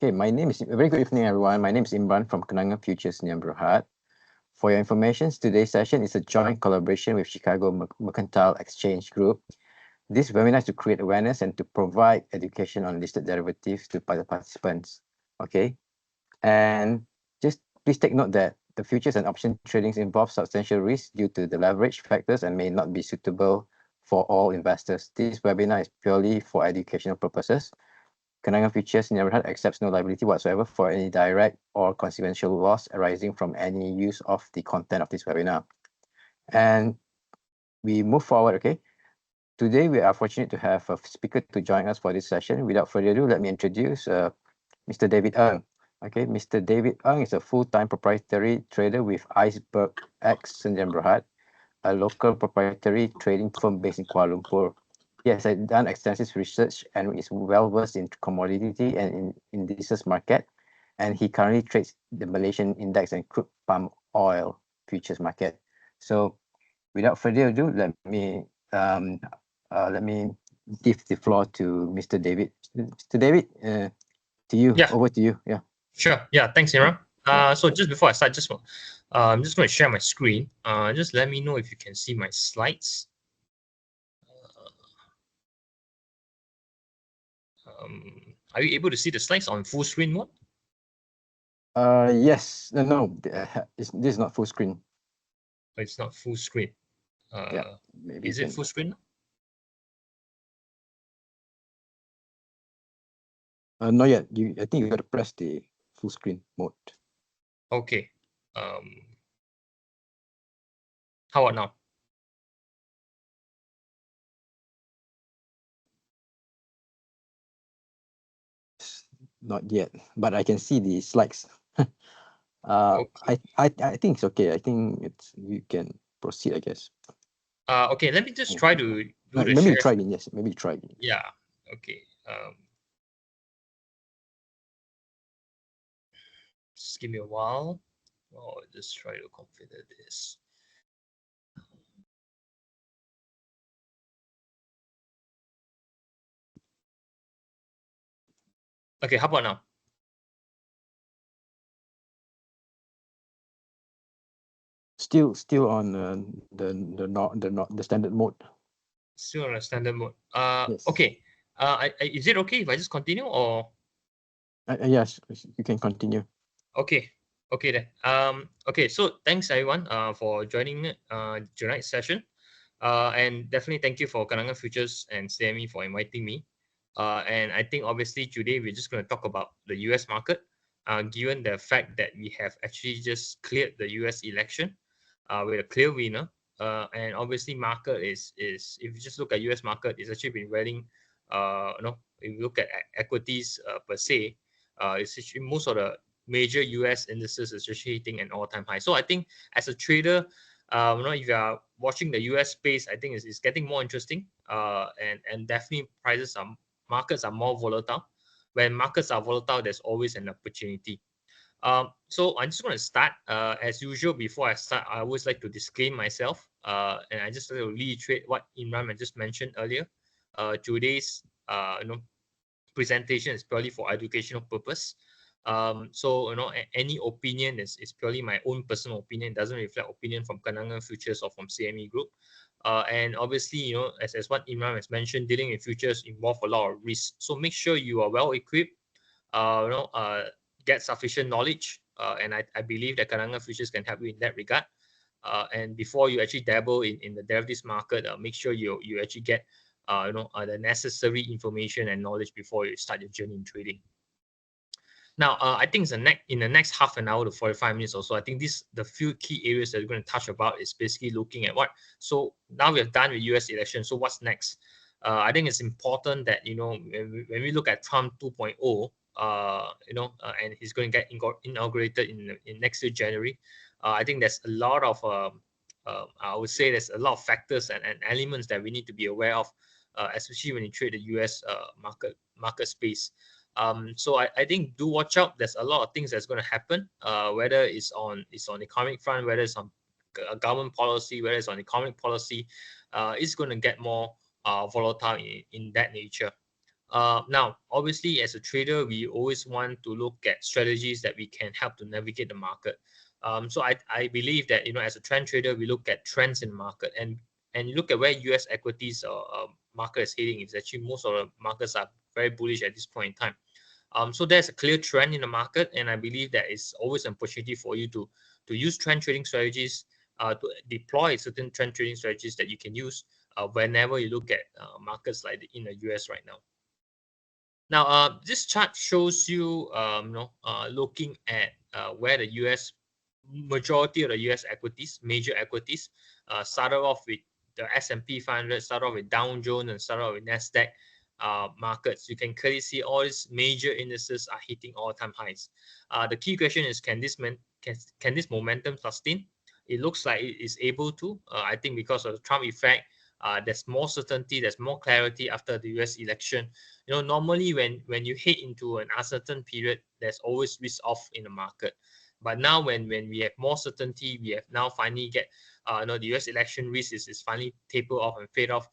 Okay, very good evening, everyone. My name is Imran from Kenanga Futures Sdn Bhd. For your information, today's session is a joint collaboration with Chicago Mercantile Exchange Group. This webinar is to create awareness and to provide education on listed derivatives to participants. Okay, and just please take note that the futures and option tradings involve substantial risk due to the leverage factors and may not be suitable for all investors. This webinar is purely for educational purposes. Kenanga Futures Sdn Bhd accepts no liability whatsoever for any direct or consequential loss arising from any use of the content of this webinar. And we move forward, okay? Today, we are fortunate to have a speaker to join us for this session. Without further ado, let me introduce Mr. David Ng. Okay, Mr. David Ng is a full-time proprietary trader with IcebergX Sdn Bhd, a local proprietary trading firm based in Kuala Lumpur. He has done extensive research and is well-versed in commodity and in indices market, and he currently trades the Malaysian index and crude palm oil futures market. So, without further ado, let me give the floor to Mr. David. Mr. David, to you. Yeah. Over to you. Yeah. Sure. Yeah. Thanks, Imran. So just before I start, I'm just going to share my screen. Just let me know if you can see my slides. Are you able to see the slides on full screen mode? Yes. No. This is not full screen. It's not full screen. Yeah. Maybe is it full screen? Not yet. I think you got to press the full screen mode. Okay. How about now? Not yet, but I can see the slides. Okay. I think it's okay. I think you can proceed, I guess. Okay, let me just try to do the maybe share. Try it. Yes, maybe try it. Yeah. Okay. Just give me a while. I'll just try to configure this. Okay, how about now? Still on the standard mode. Still on a standard mode. Yes. Okay. Is it okay if I just continue or? Yes, you can continue. Okay. Okay then. Okay. So thanks everyone for joining tonight's session. And definitely thank you for Kenanga Futures and CME for inviting me. And I think obviously today we're just going to talk about the US market, given the fact that we have actually just cleared the US election with a clear winner. And obviously market is if you just look at US market, it's actually been rallying. If you look at equities per se, it's actually most of the major US indices is actually hitting an all-time high. So I think as a trader, if you are watching the US space, I think it's getting more interesting. And definitely markets are more volatile. When markets are volatile, there's always an opportunity. So I'm just going to start. As usual, before I start, I always like to disclaim myself. And I just like to reiterate what Imran just mentioned earlier. Today's presentation is purely for educational purpose. So any opinion is purely my own personal opinion. It doesn't reflect opinion from Kenanga Futures or from CME Group. And obviously, as what Imran has mentioned, dealing with futures involve a lot of risk. So make sure you are well equipped. Get sufficient knowledge. And I believe that Kenanga Futures can help you in that regard. And before you actually dabble in the derivatives market, make sure you actually get the necessary information and knowledge before you start your journey in trading. Now, I think in the next half an hour to 45 minutes or so, I think the few key areas that we're going to touch about is basically looking at so now we have done with US election. So what's next? I think it's important that, when we look at Trump 2.0, and he's going to get inaugurated in next year, January. I think there's a lot of, I would say there's a lot of factors and elements that we need to be aware of, especially when you trade the US market space. So I think do watch out. There's a lot of things that's going to happen, whether it's on economic front, whether it's on government policy, whether it's on economic policy, it's going to get more volatile in that nature. Now, obviously, as a trader, we always want to look at strategies that we can help to navigate the market. So I believe that, as a trend trader, we look at trends in the market, and you look at where US equities market is heading. It's actually most of the markets are very bullish at this point in time. So there's a clear trend in the market, and I believe that it's always an opportunity for you to use trend trading strategies, to deploy certain trend trading strategies that you can use whenever you look at markets like in the US right now. Now, this chart shows you, looking at where the US majority of the US equities, major equities, started off with the S&P 500, started off with Dow Jones, and started off with Nasdaq markets. You can clearly see all these major indices are hitting all-time highs. The key question is, can this momentum sustain? It looks like it is able to. I think because of the Trump effect, there's more certainty, there's more clarity after the US election. Normally when you head into an uncertain period, there's always risk off in the market. But now when we have more certainty, we have now finally get the US election risk is finally taper off and fade off.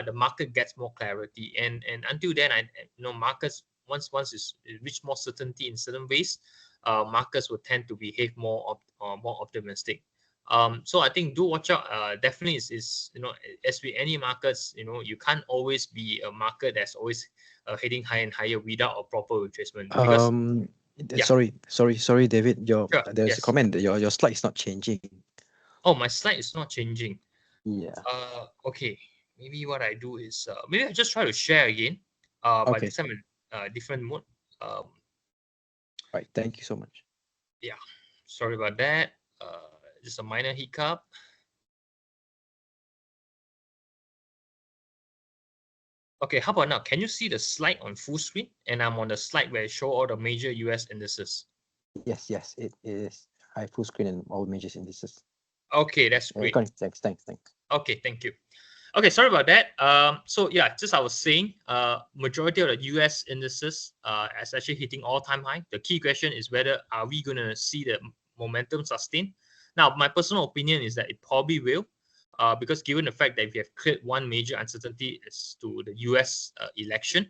The market gets more clarity, and until then, markets once it's reach more certainty in certain ways, markets will tend to behave more optimistic. So I think do watch out. Definitely is as with any markets, you can't always be a market that's always heading higher and higher without a proper retracement. Because yeah, Sorry, David. sure, There's a yes. comment that your slide is not changing. Oh, my slide is not changing. Yeah. Okay. Maybe what I do is maybe I just try to share again. But Okay. this time in different mode. Right. Thank you so much. Yeah. Sorry about that. Just a minor hiccup. Okay, how about now? Can you see the slide on full screen? And I'm on the slide where I show all the major US indices. Yes, it is high full screen and all major indices. Okay, that's great. Thanks. Okay, thank you. Okay, sorry about that. So yeah, just I was saying, majority of the US indices is actually hitting all-time high. The key question is whether are we going to see the momentum sustain? Now, my personal opinion is that it probably will, because given the fact that we have cleared one major uncertainty as to the US election.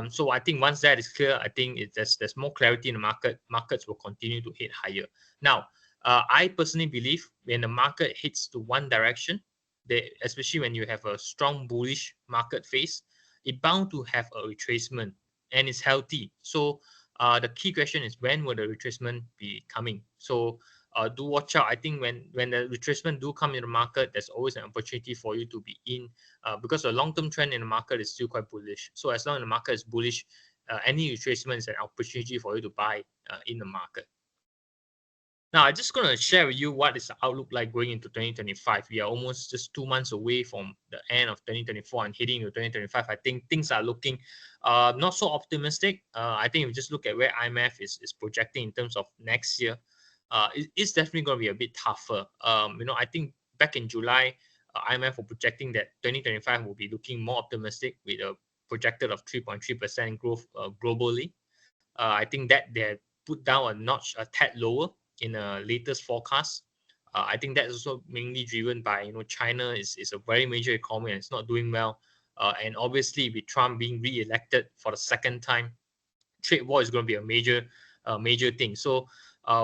So I think once that is clear, I think there's more clarity in the market. Markets will continue to hit higher. Now, I personally believe when the market hits to one direction, especially when you have a strong bullish market phase, it's bound to have a retracement, and it's healthy. So the key question is, when will the retracement be coming? So do watch out. I think when the retracement do come in the market, there's always an opportunity for you to be in, because the long-term trend in the market is still quite bullish. So as long as the market is bullish, any retracement is an opportunity for you to buy in the market. Now, I'm just going to share with you what is the outlook like going into 2025. We are almost just 2 months away from the end of 2024 and heading into 2025. I think things are looking not so optimistic. I think if we just look at where IMF is projecting in terms of next year, it's definitely going to be a bit tougher. I think back in July, IMF were projecting that 2025 will be looking more optimistic with a projected of 3.3% growth globally. I think that they put down a notch a tad lower in the latest forecast. I think that's also mainly driven by China is a very major economy and it's not doing well. And obviously with Trump being re-elected for the second time, trade war is going to be a major thing. So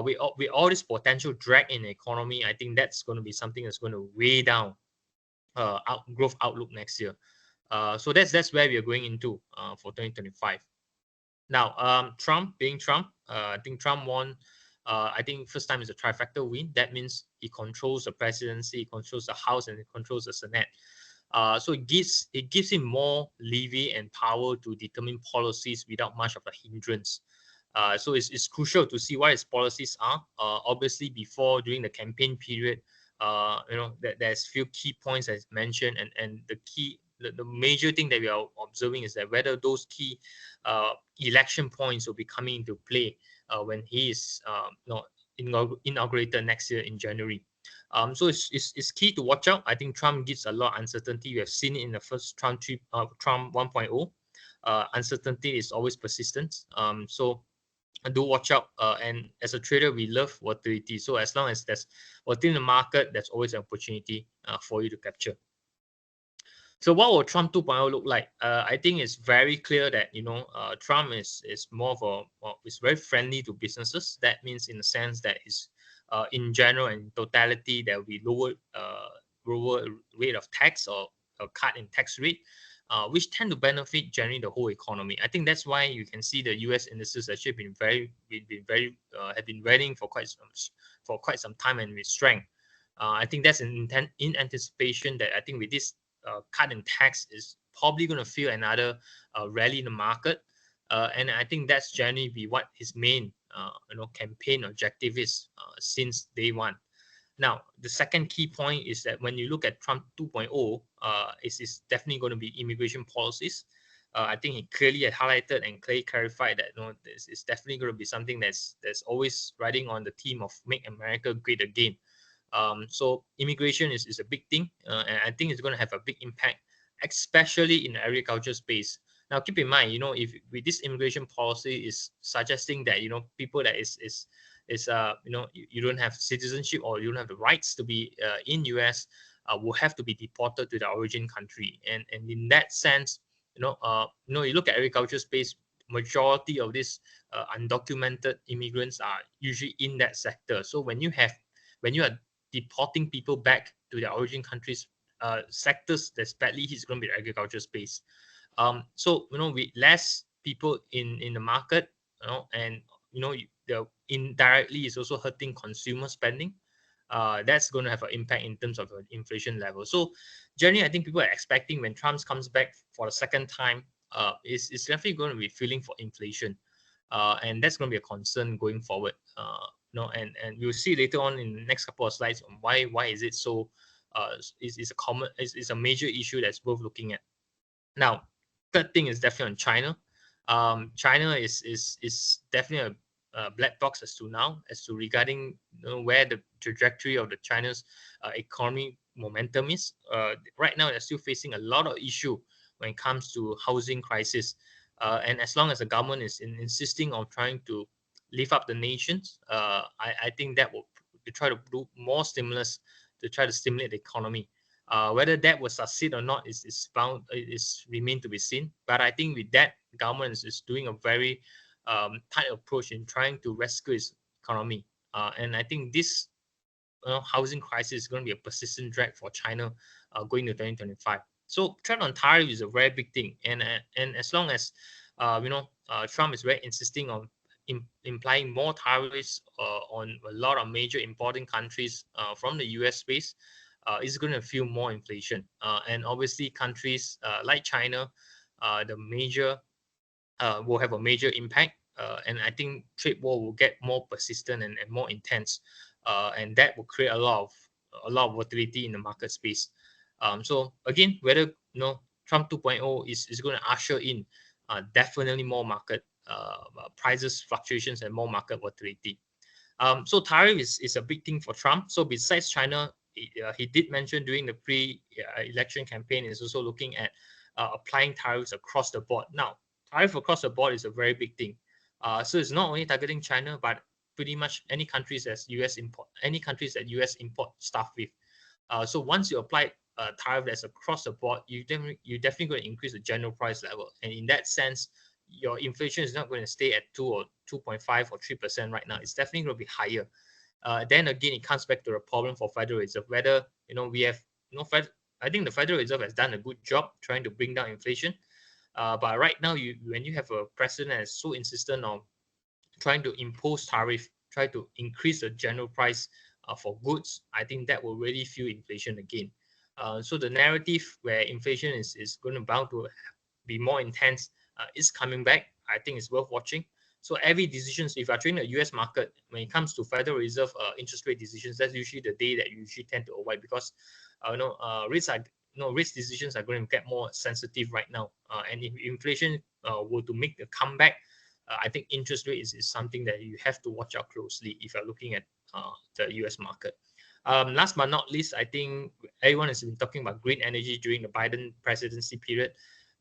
with all this potential drag in the economy, I think that's going to be something that's going to weigh down growth outlook next year. So that's where we are going into for 2025. Now, Trump being Trump, I think Trump won. I think first time is a trifecta win. That means he controls the presidency, he controls the House, and he controls the Senate. So it gives him more leeway and power to determine policies without much of a hindrance. So it's crucial to see what his policies are. Obviously, during the campaign period, there's few key points as mentioned, and the major thing that we are observing is that whether those key election points will be coming into play when he is inaugurated next year in January. So it's key to watch out. I think Trump gives a lot of uncertainty. We have seen it in the first Trump 1.0. Uncertainty is always persistent. So do watch out. And as a trader, we love volatility. So as long as there's volatility in the market, there's always an opportunity for you to capture. So what will Trump 2.0 look like? I think it's very clear that Trump is more of a is very friendly to businesses. That means in the sense that is in general and totality there will be lower rate of tax or a cut in tax rate, which tend to benefit generally the whole economy. I think that's why you can see the U.S. indices actually have been running for quite some time and with strength. I think that's in anticipation that I think with this cut in tax is probably going to feel another rally in the market, and I think that's generally be what his main campaign objective is since day one. Now, the second key point is that when you look at Trump 2.0, is definitely going to be immigration policies. I think he clearly had highlighted and clearly clarified that this is definitely going to be something that's always riding on the theme of "Make America Great Again." So immigration is a big thing, and I think it's going to have a big impact, especially in the agriculture space. Now, keep in mind, if with this immigration policy is suggesting that people that you don't have citizenship or you don't have the rights to be in US will have to be deported to the origin country, and in that sense, you look at agriculture space, majority of these undocumented immigrants are usually in that sector. So when you are deporting people back to their origin countries, sectors that's badly hit is going to be the agriculture space. So with less people in the market, and the indirectly is also hurting consumer spending. That's going to have an impact in terms of inflation level. So generally, I think people are expecting when Trump comes back for the second time, it's definitely going to be feeling for inflation, and that's going to be a concern going forward. And we'll see later on in the next couple of slides on why is it so. Is a major issue that's worth looking at. Now, third thing is definitely on China. China is definitely a black box as to now, as to regarding where the trajectory of the China's economy momentum is. Right now, they're still facing a lot of issue when it comes to housing crisis. And as long as the government is insisting on trying to lift up the nations, I think that will try to do more stimulus to try to stimulate the economy. Whether that will succeed or not is remain to be seen. But I think with that, government is doing a very tight approach in trying to rescue its economy. And I think this housing crisis is going to be a persistent drag for China going to 2025. So threat on tariff is a very big thing, and as long as Trump is very insisting on implying more tariffs on a lot of major importing countries from the US space, is going to fuel more inflation. And obviously, countries like China, the major will have a major impact. And I think trade war will get more persistent and more intense, and that will create a lot of volatility in the market space. So again, whether Trump 2.0 is going to usher in definitely more market prices fluctuations and more market volatility. So tariff is a big thing for Trump. So besides China, he did mention during the pre-election campaign is also looking at applying tariffs across the board. Now, tariff across the board is a very big thing. So it's not only targeting China, but pretty much any countries that US import stuff with. So once you apply a tariff that's across the board, you definitely going to increase the general price level, and in that sense, your inflation is not going to stay at 2 or 2.5 or 3% right now. It's definitely going to be higher. Then again, it comes back to the problem for Federal Reserve, whether we have I think the Federal Reserve has done a good job trying to bring down inflation, but right now, when you have a president that's so insistent on trying to impose tariff, try to increase the general price for goods, I think that will really fuel inflation again. So the narrative where inflation is going to bound to be more intense is coming back. I think it's worth watching. So every decisions, if you're trading the US market, when it comes to Federal Reserve interest rate decisions, that's usually the day that you usually tend to avoid, because risk decisions are going to get more sensitive right now. And if inflation were to make the comeback, I think interest rate is something that you have to watch out closely if you're looking at the US market. Last but not least, I think everyone has been talking about green energy during the Biden presidency period.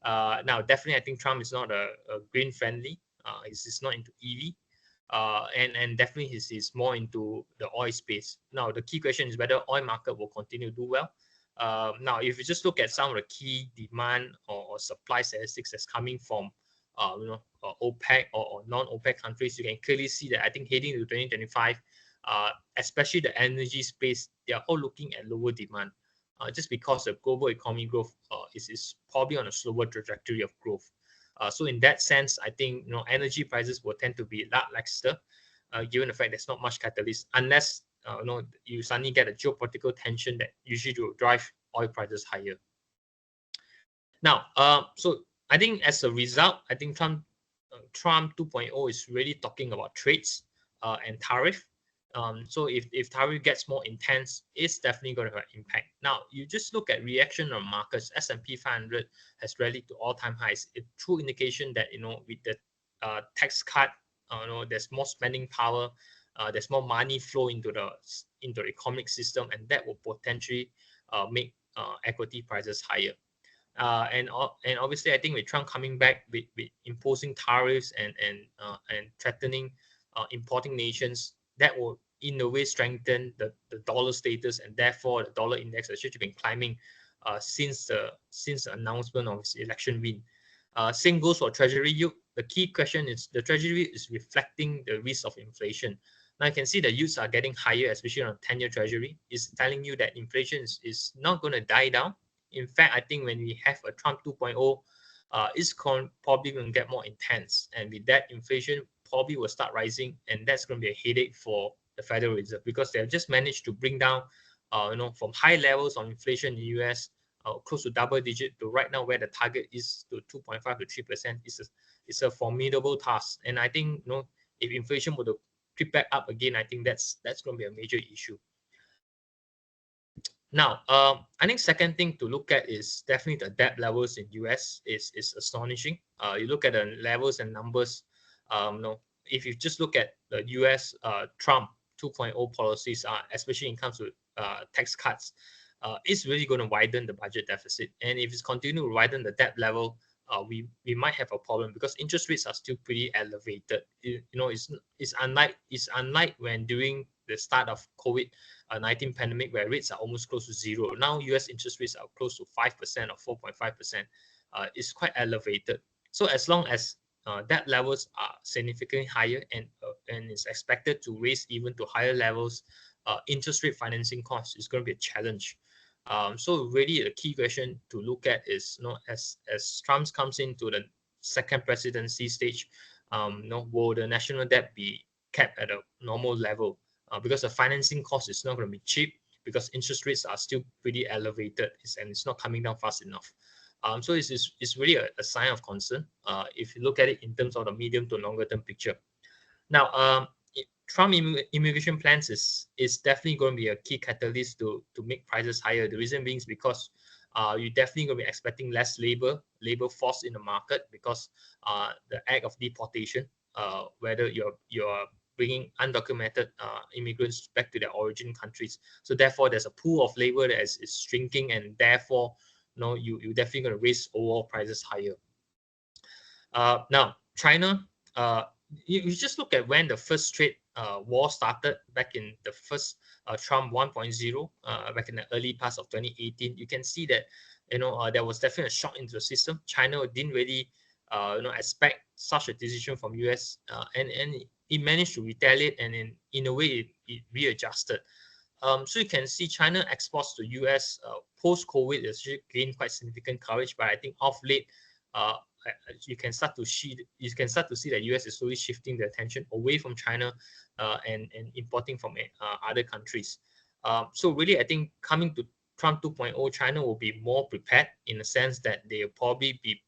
Now, definitely, I think Trump is not a green friendly. He's not into EV. And definitely he's more into the oil space. Now, the key question is whether oil market will continue to do well. Now, if you just look at some of the key demand or supply statistics that's coming from OPEC or non-OPEC countries, you can clearly see that I think heading to 2025, especially the energy space, they are all looking at lower demand, just because the global economy growth is probably on a slower trajectory of growth. So in that sense, I think energy prices will tend to be lackluster, given the fact there's not much catalyst, unless you suddenly get a geopolitical tension that usually will drive oil prices higher. Now, so I think as a result, I think Trump 2.0 is really talking about trades and tariff. So if tariff gets more intense, it's definitely going to have an impact. Now, you just look at reaction on markets. S&P 500 has rallied to all-time highs. A true indication that with the tax cut, there's more spending power, there's more money flow into the economic system, and that will potentially make equity prices higher. And obviously, I think with Trump coming back with imposing tariffs and threatening importing nations, that will in a way strengthen the dollar status, and therefore the dollar index has actually been climbing since the announcement of his election win. Same goes for Treasury yield. The key question is the Treasury is reflecting the risk of inflation. Now you can see the yields are getting higher, especially on 10-year Treasury. It's telling you that inflation is not going to die down. In fact, I think when we have a Trump 2.0, it's probably going to get more intense. And with that, inflation probably will start rising. And that's going to be a headache for the Federal Reserve, because they've just managed to bring down, from high levels of inflation in the US, close to double digit, to right now where the target is to 2.5 to 3%. It's a formidable task. And I think, if inflation were to creep back up again, I think that's going to be a major issue. Now, I think second thing to look at is definitely the debt levels in US is astonishing. You look at the levels and numbers. If you just look at the US Trump 2.0 policies, especially in terms of tax cuts, it's really going to widen the budget deficit. And if it's continuing to widen the debt level, we might have a problem, because interest rates are still pretty elevated. It's unlike when during the start of COVID-19 pandemic, where rates are almost close to zero. Now US interest rates are close to 5% or 4.5%. It's quite elevated. So as long as debt levels are significantly higher and is expected to raise even to higher levels, interest rate financing costs is going to be a challenge. So really the key question to look at is, as Trump comes into the second presidency stage, will the national debt be kept at a normal level? Because the financing cost is not going to be cheap, because interest rates are still pretty elevated, and it's not coming down fast enough. So it's really a sign of concern if you look at it in terms of the medium to longer term picture. Now, Trump immigration plans is definitely going to be a key catalyst to make prices higher. The reason being is because you're definitely going to be expecting less labor force in the market, because the act of deportation, whether you're bringing undocumented immigrants back to their origin countries. So therefore, there's a pool of labor that is shrinking, and therefore, you're definitely going to raise overall prices higher. Now, China, you just look at when the first trade war started back in the first Trump 1.0, back in the early parts of 2018. You can see that there was definitely a shock into the system. China didn't really expect such a decision from US, and it managed to retaliate, and in a way it readjusted. So you can see China exports to US post-COVID has gained quite significant coverage, but I think of late, you can start to see that US is slowly shifting the attention away from China and importing from other countries. So really, I think coming to Trump 2.0, China will be more prepared, in the sense that they'll probably be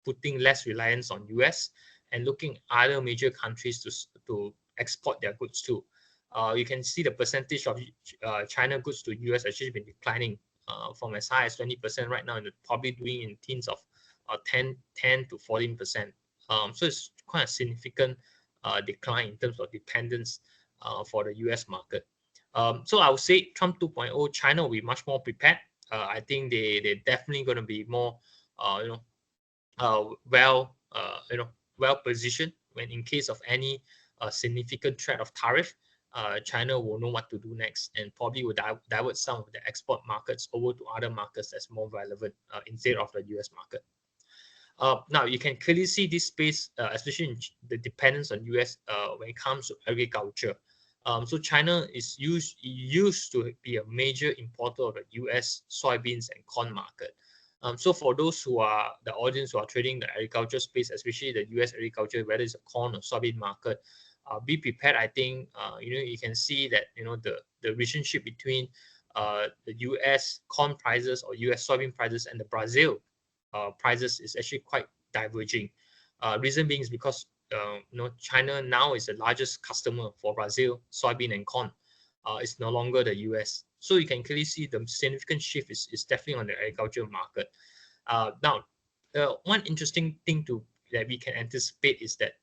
putting less reliance on US and looking at other major countries to export their goods to. You can see the percentage of China goods to US actually been declining from as high as 20% right now, and probably doing in teens of 10 to 14%. So it's quite a significant decline in terms of dependence for the US market. So I would say Trump 2.0, China will be much more prepared. I think they're definitely going to be more well positioned when in case of any significant threat of tariff. China will know what to do next and probably will divert some of the export markets over to other markets that's more relevant instead of the US market. Now, you can clearly see this space, especially in the dependence on US when it comes to agriculture. So China is used to be a major importer of the US soybeans and corn market. So for those who are the audience who are trading the agriculture space, especially the US agriculture, whether it's a corn or soybean market, be prepared. I think you can see that the relationship between the US corn prices or US soybean prices and the Brazil prices is actually quite diverging. Reason being is because China now is the largest customer for Brazil soybean and corn. It's no longer the US. So you can clearly see the significant shift is definitely on the agriculture market. Now, one interesting thing that we can anticipate is that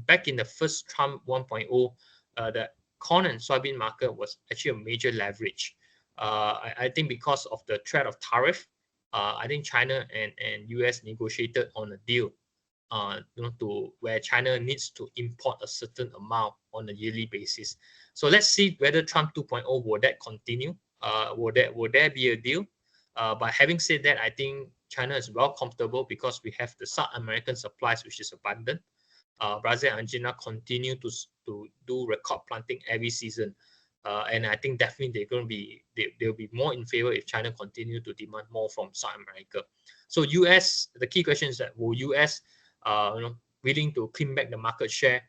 back in the first Trump 1.0, the corn and soybean market was actually a major leverage. I think because of the threat of tariff, I think China and US negotiated on a deal to where China needs to import a certain amount on a yearly basis. So let's see whether Trump 2.0 will that continue. Will there be a deal? But having said that, I think China is well comfortable because we have the South American supplies, which is abundant. Brazil and Argentina continue to do record planting every season. And I think definitely they'll be more in favor if China continue to demand more from South America. So US, the key question is that will US willing to claim back the market share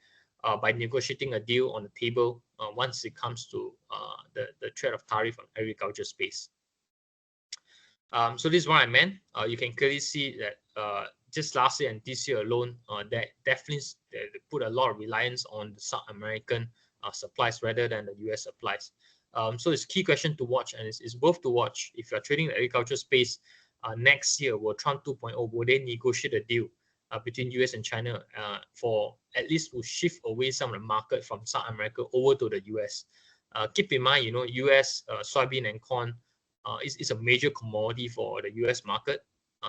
by negotiating a deal on the table once it comes to the threat of tariff on agriculture space. So this is what I meant. You can clearly see that just last year and this year alone, that definitely they put a lot of reliance on the South American supplies rather than the US supplies. So it's a key question to watch, and it's worth to watch. If you're trading the agriculture space next year, will Trump 2.0, will they negotiate a deal between US and China for at least to shift away some of the market from South America over to the US? Keep in mind, US soybean and corn is a major commodity for the US market.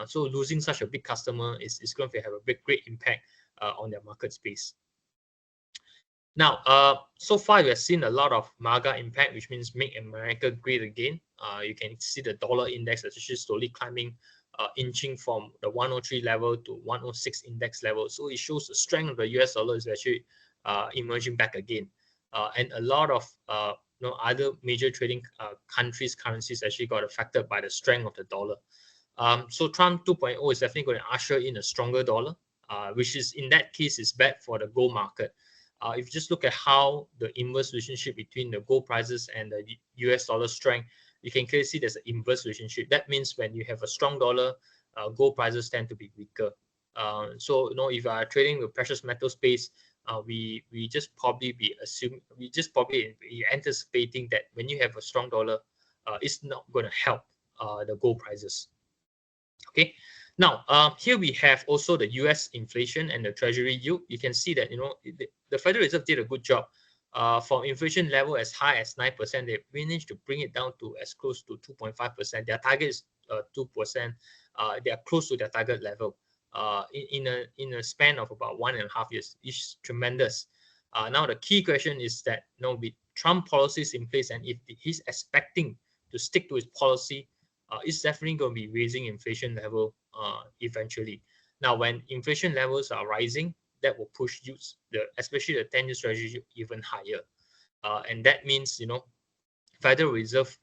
So losing such a big customer is going to have a great impact on their market space. Now, so far we have seen a lot of MAGA impact, which means Make America Great Again. You can see the dollar index actually slowly climbing, inching from the 103 level to 106 index level. So it shows the strength of the US dollar is actually emerging back again. And a lot of other major trading countries' currencies actually got affected by the strength of the dollar. So Trump 2.0 is definitely going to usher in a stronger dollar, which is in that case is bad for the gold market. If you just look at how the inverse relationship between the gold prices and the US dollar strength, you can clearly see there's an inverse relationship. That means when you have a strong dollar, gold prices tend to be weaker. So if you are trading the precious metal space, we just probably be anticipating that when you have a strong dollar, it's not going to help the gold prices. Okay. Now, here we have also the US inflation and the Treasury yield. You can see that the Federal Reserve did a good job. From inflation level as high as 9%, they managed to bring it down to as close to 2.5%. Their target is 2%. They are close to their target level in a span of about 1.5 years. It's tremendous. Now, the key question is that with Trump policies in place, and if he's expecting to stick to his policy, it's definitely going to be raising inflation level eventually. Now, when inflation levels are rising, that will push yields, especially the 10-year Treasury, even higher. And that means, Federal Reserve,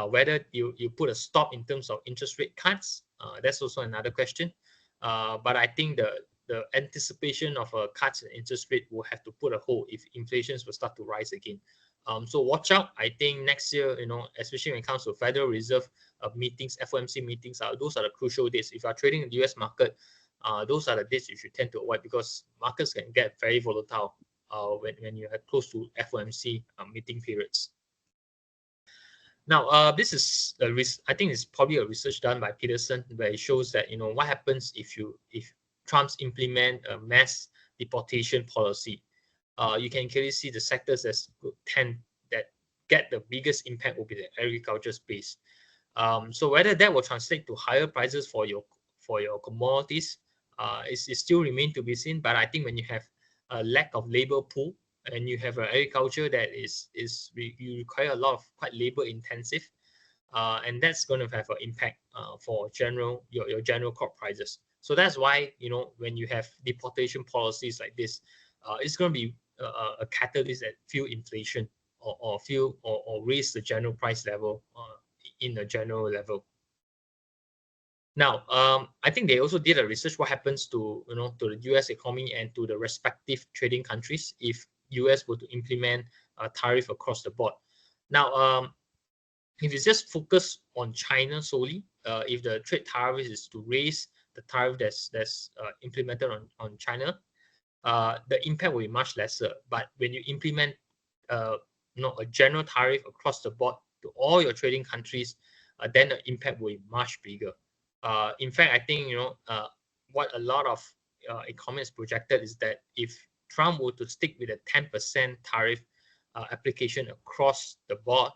whether you put a stop in terms of interest rate cuts, that's also another question. But I think the anticipation of a cut in interest rate will have to put a hold if inflations will start to rise again. So watch out. I think next year, especially when it comes to Federal Reserve meetings, FOMC meetings, those are the crucial dates. If you are trading in the US market, those are the dates you should tend to avoid because markets can get very volatile when you are close to FOMC meeting periods. Now, this is I think it's probably a research done by Peterson where it shows that what happens if Trump's implement a mass deportation policy. You can clearly see the sectors that get the biggest impact will be the agriculture space. So whether that will translate to higher prices for your commodities, it still remain to be seen. But I think when you have a lack of labor pool, and you have an agriculture that you require a lot of quite labor intensive, and that's going to have an impact for your general crop prices. So that's why, when you have deportation policies like this, it's going to be a catalyst that fuel inflation or raise the general price level in a general level. Now, I think they also did a research what happens to the US economy and to the respective trading countries if US were to implement a tariff across the board. Now, if you just focus on China solely, if the trade tariff is to raise the tariff that's implemented on China, the impact will be much lesser. But when you implement a general tariff across the board to all your trading countries, then the impact will be much bigger. In fact, I think what a lot of economists projected is that if Trump were to stick with a 10% tariff application across the board,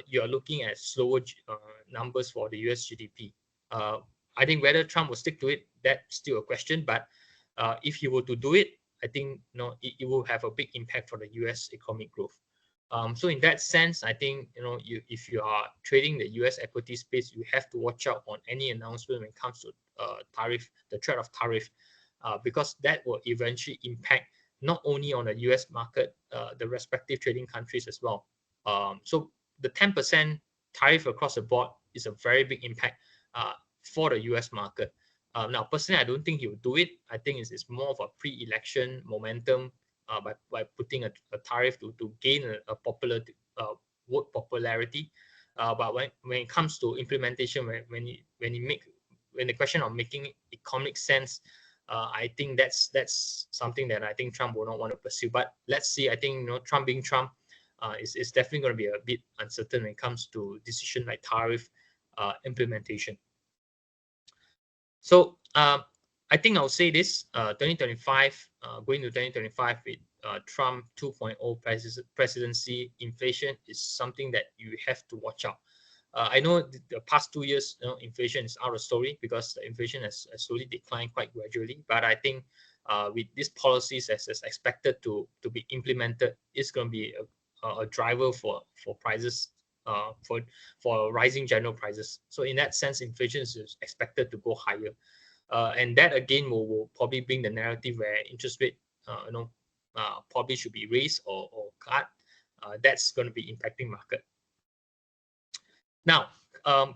you are looking at slower numbers for the US GDP. I think whether Trump will stick to it, that's still a question. But if he were to do it, I think it will have a big impact for the US economic growth. So in that sense, I think if you are trading the US equity space, you have to watch out on any announcement when it comes to the threat of tariff, because that will eventually impact not only on the US market, the respective trading countries as well. So the 10% tariff across the board is a very big impact for the US market. Now, personally, I don't think he will do it. I think it's more of a pre-election momentum by putting a tariff to gain a popular vote popularity. But when it comes to implementation, when the question of making economic sense, I think that's something that I think Trump will not want to pursue. But let's see. I think Trump being Trump, is definitely going to be a bit uncertain when it comes to decision like tariff implementation. So I think I'll say this: 2025, going to 2025 with Trump 2.0 presidency, inflation is something that you have to watch out. I know the past 2 years, inflation is out of story because the inflation has slowly declined quite gradually. But I think with these policies as expected to be implemented, it's going to be a driver for prices, for rising general prices. So in that sense, inflation is expected to go higher, and that again will probably bring the narrative where interest rate probably should be raised or cut. That's going to be impacting market. Now,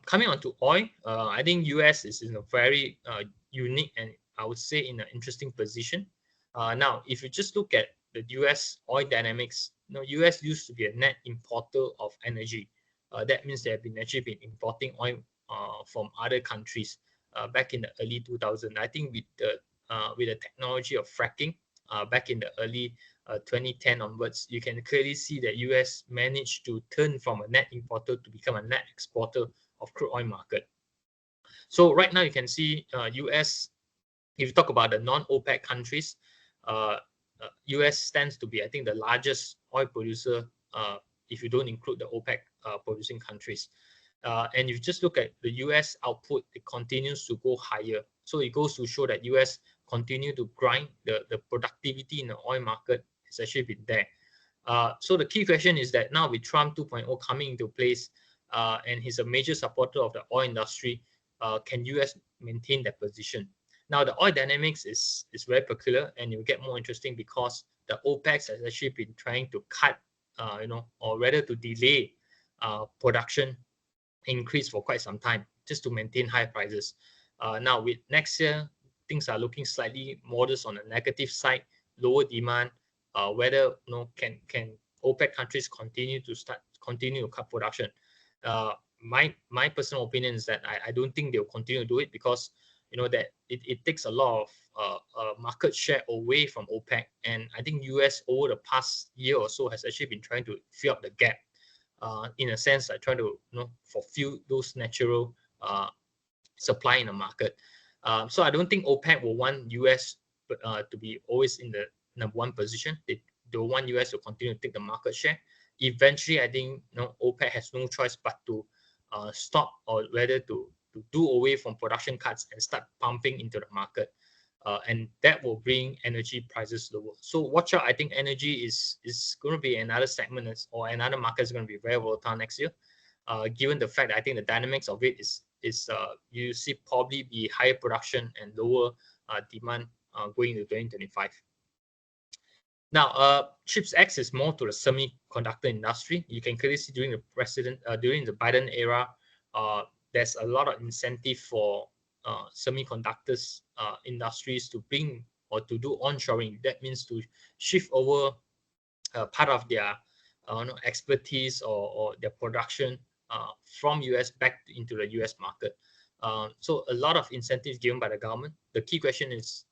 coming on to oil, I think US is in a very unique and I would say in an interesting position. Now, if you just look at the US oil dynamics, US used to be a net importer of energy. That means they have actually been importing oil from other countries back in the early 2000s. I think with the technology of fracking back in the early 2010 onwards, you can clearly see that US managed to turn from a net importer to become a net exporter of crude oil market. So right now you can see US, if you talk about the non-OPEC countries, US stands to be, I think, the largest oil producer if you don't include the OPEC producing countries. And if you just look at the US output, it continues to go higher. So it goes to show that US continue to grind the productivity in the oil market has actually been there. So the key question is that now with Trump 2.0 coming into place, and he's a major supporter of the oil industry, can US maintain that position? Now, the oil dynamics is very peculiar, and it will get more interesting because the OPEC has actually been trying to cut, or rather to delay production increase for quite some time, just to maintain high prices. Now, with next year, things are looking slightly modest on the negative side, lower demand. Whether can OPEC countries continue to cut production? My personal opinion is that I don't think they'll continue to do it because that it takes a lot of market share away from OPEC, and I think US over the past year or so has actually been trying to fill up the gap, in a sense, like trying to fulfill those natural supply in the market. So I don't think OPEC will want US to be always in the number one position. They want US to continue to take the market share. Eventually, I think OPEC has no choice but to stop, or rather to do away from production cuts and start pumping into the market. and that will bring energy prices lower. So watch out. I think energy is going to be another segment or another market is going to be very volatile next year. Given the fact that I think the dynamics of it is you see probably be higher production and lower demand going into 2025. Now, CHIPS Act is more to the semiconductor industry. You can clearly see during the Biden era, there's a lot of incentive for semiconductors industries to bring or to do onshoring. That means to shift over part of their expertise or their production from US back into the US market. So a lot of incentives given by the government. The key question is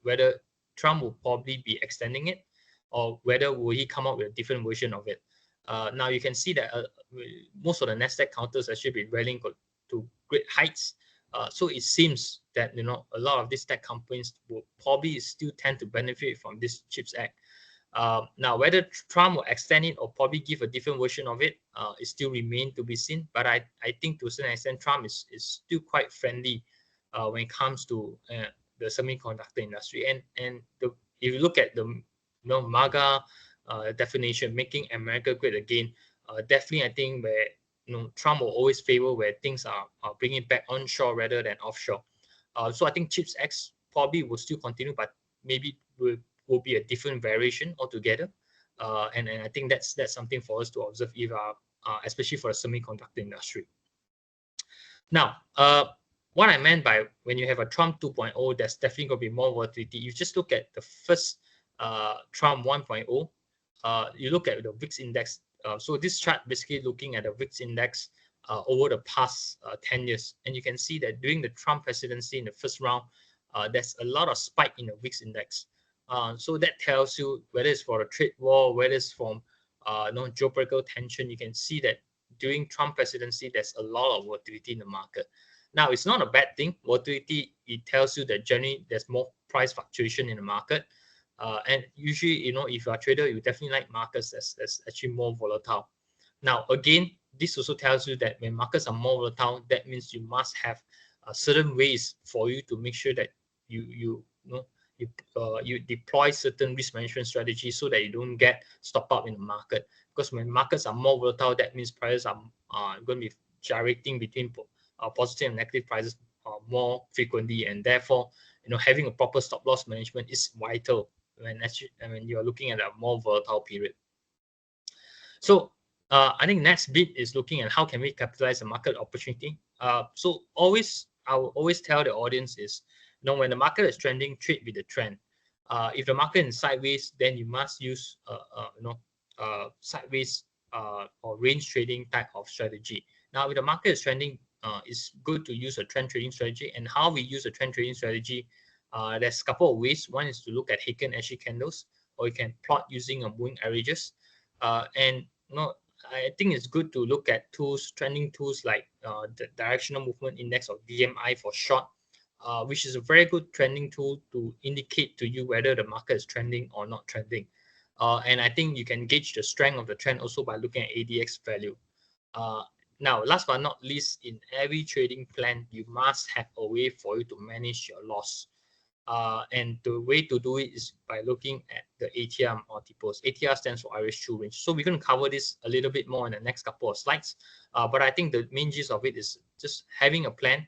whether Trump will probably be extending it, or whether will he come up with a different version of it. Now you can see that most of the Nasdaq counters actually been rallying to great heights. So it seems that a lot of these tech companies will probably still tend to benefit from this CHIPS Act. Now, whether Trump will extend it or probably give a different version of it, it still remains to be seen. But I think to a certain extent, Trump is still quite friendly when it comes to the semiconductor industry. And if you look at the MAGA definition, making America great again, definitely I think where Trump will always favor where things are bringing back onshore rather than offshore. So I think CHIPS Act probably will still continue, but maybe will be a different variation altogether. And I think that's something for us to observe, if especially for the semiconductor industry. Now, what I meant by when you have a Trump 2.0, there's definitely going to be more volatility. You just look at the first Trump 1.0. You look at the VIX index. So this chart basically looking at the VIX index over the past 10 years. And you can see that during the Trump presidency in the first round, there's a lot of spike in the VIX index. So that tells you whether it's for a trade war, whether it's from geopolitical tension. You can see that during Trump presidency, there's a lot of volatility in the market. Now, it's not a bad thing. Volatility, it tells you that generally there's more price fluctuation in the market. And usually, if you're a trader, you definitely like markets that's actually more volatile. Now, again, this also tells you that when markets are more volatile, that means you must have certain ways for you to make sure that you deploy certain risk management strategies so that you don't get stopped up in the market. Because when markets are more volatile, that means prices are going to be gyrating between positive and negative prices more frequently, and therefore, having a proper stop loss management is vital when you are looking at a more volatile period. So I think next bit is looking at how can we capitalize the market opportunity. So I will always tell the audience is, when the market is trending, trade with the trend. If the market is sideways, then you must use sideways or range trading type of strategy. Now, if the market is trending, it's good to use a trend trading strategy. And how we use a trend trading strategy, there's a couple of ways. One is to look at Heikin-Ashi candles, or you can plot using a moving averages. And I think it's good to look at trending tools like the directional movement index, or DMI for short, which is a very good trending tool to indicate to you whether the market is trending or not trending. And I think you can gauge the strength of the trend also by looking at ADX value. Now, last but not least, in every trading plan, you must have a way for you to manage your loss. And the way to do it is by looking at the ATR multiples. ATR stands for Irish True Range. So we're going to cover this a little bit more in the next couple of slides. But I think the main gist of it is just having a plan.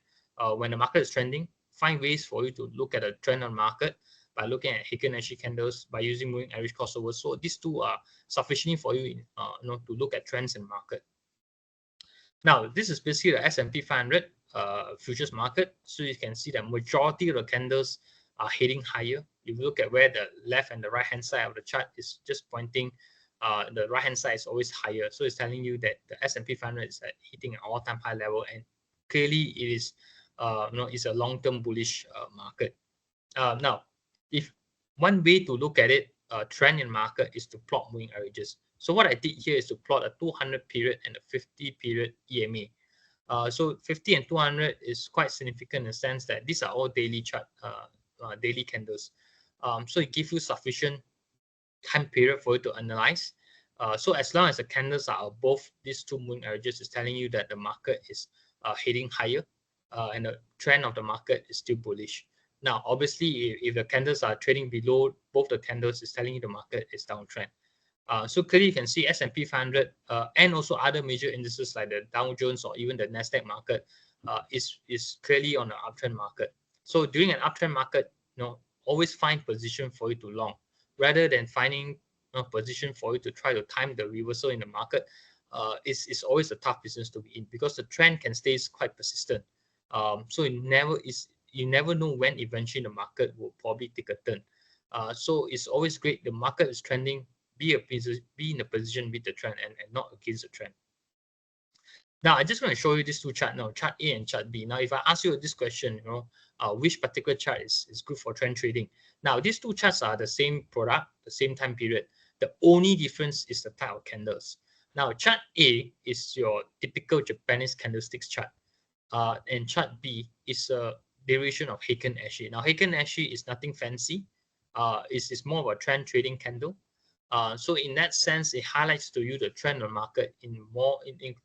When the market is trending, find ways for you to look at a trend on market by looking at Heikin-Ashi candles, by using moving average crossover. So these two are sufficiently for you, to look at trends in market. Now, this is basically the S&P 500 futures market. So you can see that majority of the candles are heading higher. If you look at where the left and the right hand side of the chart is just pointing, the right hand side is always higher. So it's telling you that the S&P 500 is hitting an all-time high level, and clearly it is, it's a long-term bullish market. Now, if one way to look at it, trend in market, is to plot moving averages. So what I did here is to plot a 200 period and a 50 period EMA. So 50 and 200 is quite significant in the sense that these are all daily chart, daily candles. So it gives you sufficient time period for you to analyze. So as long as the candles are above these two moving averages, it's telling you that the market is heading higher, and the trend of the market is still bullish. Now, obviously, if the candles are trading below both the candles, it's telling you the market is downtrend. So clearly you can see S&P 500 and also other major indices like the Dow Jones or even the Nasdaq market is clearly on an uptrend market. So during an uptrend market, always find position for you to long rather than finding a position for you to try to time the reversal in the market. It's always a tough business to be in because the trend can stay quite persistent. So you never know when eventually the market will probably take a turn. So it's always great. The market is trending. Be in a position with the trend and not against the trend. Now, I just want to show you these two charts now, chart A and chart B. Now, if I ask you this question, which particular chart is good for trend trading? Now, these two charts are the same product, the same time period. The only difference is the type of candles. Now, chart A is your typical Japanese candlesticks chart. And chart B is a derivation of Heiken Ashi. Now, Heiken Ashi is nothing fancy. It's more of a trend trading candle. So in that sense, it highlights to you the trend on the market in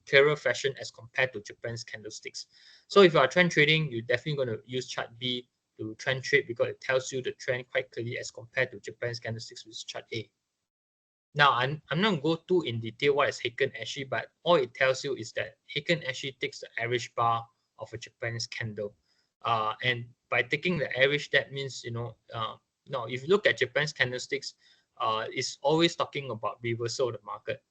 clearer fashion as compared to Japan's candlesticks. So if you are trend trading, you're definitely going to use chart B to trend trade because it tells you the trend quite clearly as compared to Japan's candlesticks with chart A. Now, I'm not going to go too in detail what is Heiken Ashi, but all it tells you is that Heiken Ashi takes the average bar of a Japanese candle. And by taking the average, that means, now if you look at Japan's candlesticks, it's always talking about reversal of the market.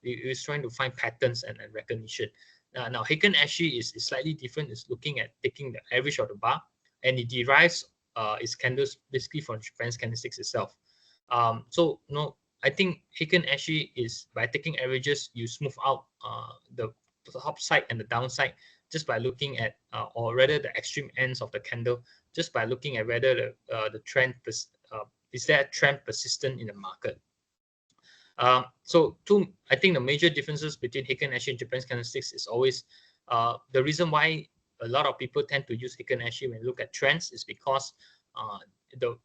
It's trying to find patterns and recognition. Now, Heiken Ashi is slightly different. It's looking at taking the average of the bar, and it derives its candles basically from Japan's candlesticks itself. So, I think Heiken Ashi is by taking averages, you smooth out the top side and the downside just by looking at, or rather the extreme ends of the candle, just by looking at whether the trend is there a trend persistent in the market. So I think the major differences between Heiken Ashi and Japan's candlesticks is always the reason why a lot of people tend to use Heiken Ashi when you look at trends is because the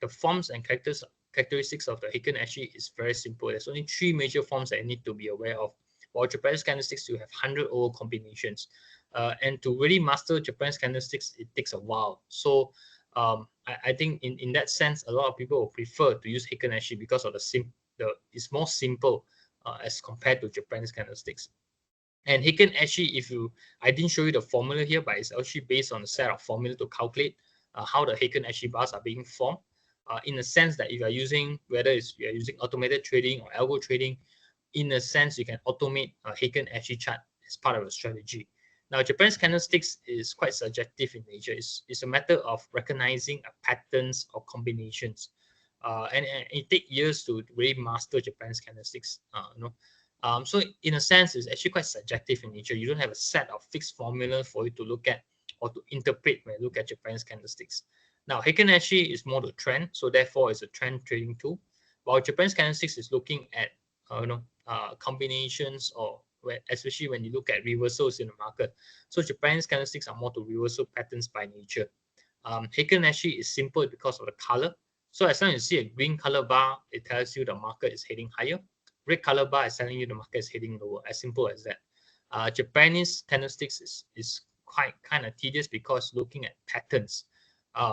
forms and characteristics of the Heiken Ashi is very simple. There's only 3 major forms that you need to be aware of. While Japan's candlesticks, you have 100 over combinations. And to really master Japan's candlesticks, it takes a while. So I think in that sense, a lot of people will prefer to use Heiken Ashi because of it's more simple as compared to Japan's candlesticks. And Heiken Ashi, I didn't show you the formula here, but it's actually based on a set of formula to calculate how the Heiken Ashi bars are being formed. In the sense that if you are using, whether you're using automated trading or algo trading, in a sense, you can automate a Heiken Ashi chart as part of a strategy. Now, Japan's candlesticks is quite subjective in nature. It's a matter of recognizing patterns or combinations. And it takes years to really master Japan's candlesticks. So in a sense, it's actually quite subjective in nature. You don't have a set of fixed formula for you to look at or to interpret when you look at Japan's candlesticks. Now, Heiken Ashi is more the trend, so therefore it's a trend trading tool. While Japan's candlesticks is looking at combinations or especially when you look at reversals in the market. So Japan's candlesticks are more to reversal patterns by nature. Heiken Ashi is simple because of the color. So as long as you see a green color bar, it tells you the market is heading higher. Red color bar is telling you the market is heading lower. As simple as that. Japanese candlesticks is quite kind of tedious because looking at patterns.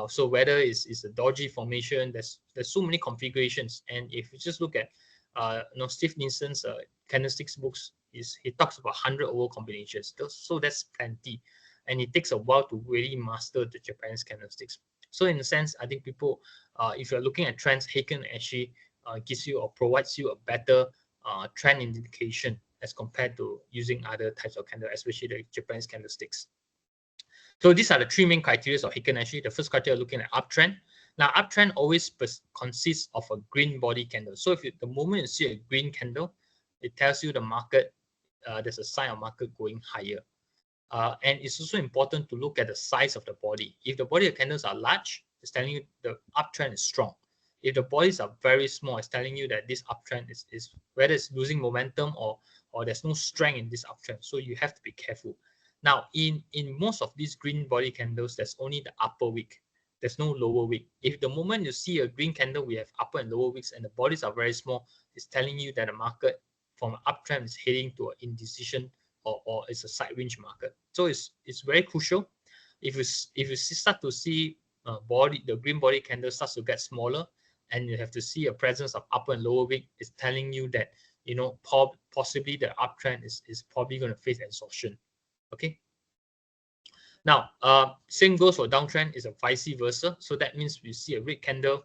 So whether it's a dodgy formation, there's so many configurations. And if you just look at Steve Nielsen's candlesticks books, he talks about 100 over combinations. So that's plenty. And it takes a while to really master the Japanese candlesticks. So in a sense, I think people, if you're looking at trends, Heiken actually gives you or provides you a better trend indication as compared to using other types of candle, especially the Japanese candlesticks. So these are the 3 main criteria of Heiken Ashi. The first criteria looking at uptrend. Now, uptrend always consists of a green body candle. So the moment you see a green candle, it tells you the market, there's a sign of market going higher. And it's also important to look at the size of the body. If the body of candles are large, it's telling you the uptrend is strong. If the bodies are very small, it's telling you that this uptrend is whether it's losing momentum or there's no strength in this uptrend. So you have to be careful. Now, in most of these green body candles, there's only the upper wick. There's no lower wick. If the moment you see a green candle, we have upper and lower wicks and the bodies are very small, it's telling you that the market from an uptrend is heading to an indecision or it's a side range market. So it's very crucial. If you start to see the green body candle starts to get smaller, and you have to see a presence of upper and lower wick, is telling you that possibly the uptrend is probably going to face exhaustion. Okay. Now, same goes for downtrend, is a vice versa. So that means we see a red candle